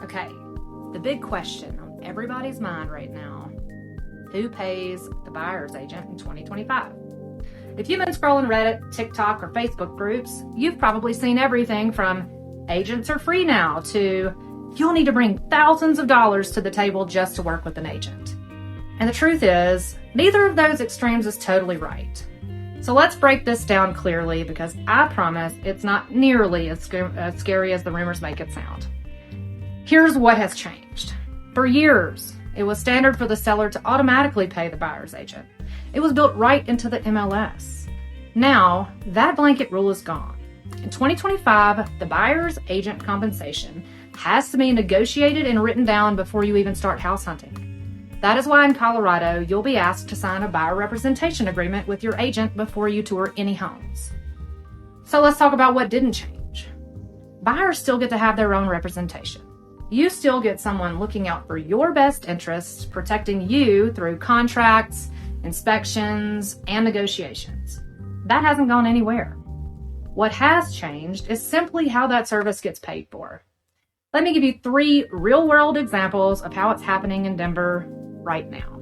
Okay, the big question on everybody's mind right now: who pays the buyer's agent in 2025? If you've been scrolling Reddit, TikTok, or Facebook groups, you've probably seen everything from agents are free now to you'll need to bring thousands of dollars to the table just to work with an agent. And the truth is, neither of those extremes is totally right. So let's break this down clearly, because I promise it's not nearly as scary as the rumors make it sound. Here's what has changed. For years, it was standard for the seller to automatically pay the buyer's agent. It was built right into the MLS. Now, that blanket rule is gone. In 2025, the buyer's agent compensation has to be negotiated and written down before you even start house hunting. That is why in Colorado, you'll be asked to sign a buyer representation agreement with your agent before you tour any homes. So let's talk about what didn't change. Buyers still get to have their own representation. You still get someone looking out for your best interests, protecting you through contracts, inspections, and negotiations. That hasn't gone anywhere. What has changed is simply how that service gets paid for. Let me give you 3 real-world examples of how it's happening in Denver right now.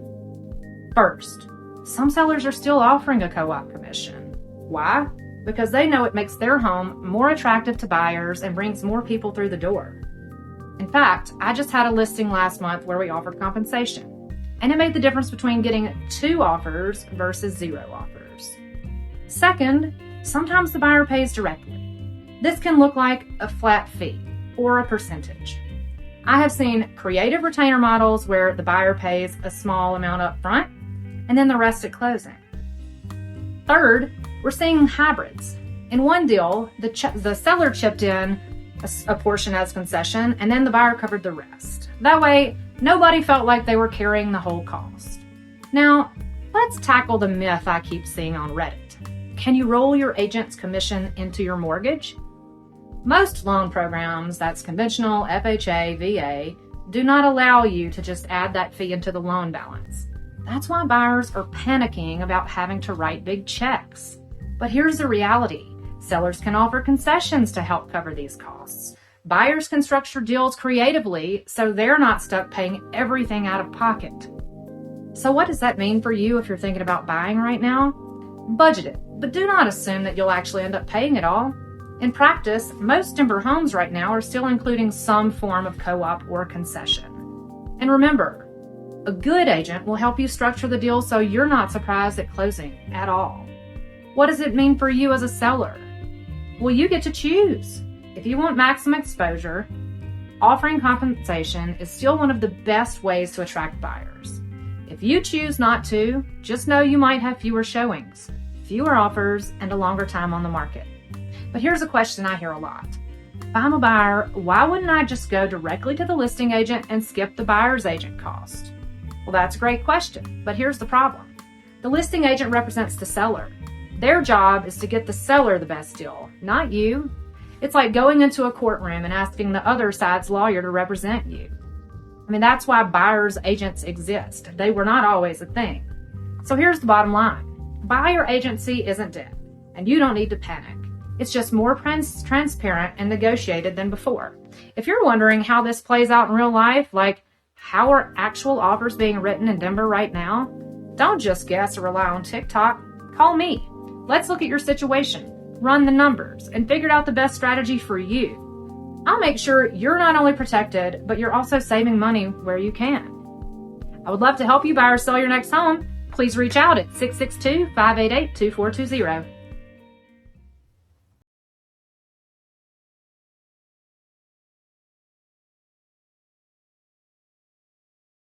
First, some sellers are still offering a co-op commission. Why? Because they know it makes their home more attractive to buyers and brings more people through the door. In fact, I just had a listing last month where we offered compensation, and it made the difference between getting 2 offers versus 0 offers. Second, sometimes the buyer pays directly. This can look like a flat fee or a percentage. I have seen creative retainer models where the buyer pays a small amount up front and then the rest at closing. Third, we're seeing hybrids. In one deal, the seller chipped in a portion as concession, and then the buyer covered the rest. That way, nobody felt like they were carrying the whole cost. Now, let's tackle the myth I keep seeing on Reddit. Can you roll your agent's commission into your mortgage? Most loan programs, that's conventional, FHA, VA, do not allow you to just add that fee into the loan balance. That's why buyers are panicking about having to write big checks. But here's the reality. Sellers can offer concessions to help cover these costs. Buyers can structure deals creatively so they're not stuck paying everything out of pocket. So what does that mean for you if you're thinking about buying right now? Budget it, but do not assume that you'll actually end up paying it all. In practice, most Denver homes right now are still including some form of co-op or concession. And remember, a good agent will help you structure the deal so you're not surprised at closing at all. What does it mean for you as a seller? Well, you get to choose. If you want maximum exposure, offering compensation is still one of the best ways to attract buyers. If you choose not to, just know you might have fewer showings, fewer offers, and a longer time on the market. But here's a question I hear a lot. If I'm a buyer, why wouldn't I just go directly to the listing agent and skip the buyer's agent cost? Well, that's a great question, but here's the problem. The listing agent represents the seller. Their job is to get the seller the best deal, not you. It's like going into a courtroom and asking the other side's lawyer to represent you. I mean, that's why buyer's agents exist. They were not always a thing. So here's the bottom line. Buyer agency isn't dead, and you don't need to panic. It's just more transparent and negotiated than before. If you're wondering how this plays out in real life, like how are actual offers being written in Denver right now, don't just guess or rely on TikTok. Call me. Let's look at your situation, run the numbers, and figure out the best strategy for you. I'll make sure you're not only protected, but you're also saving money where you can. I would love to help you buy or sell your next home. Please reach out at 662-588-2420.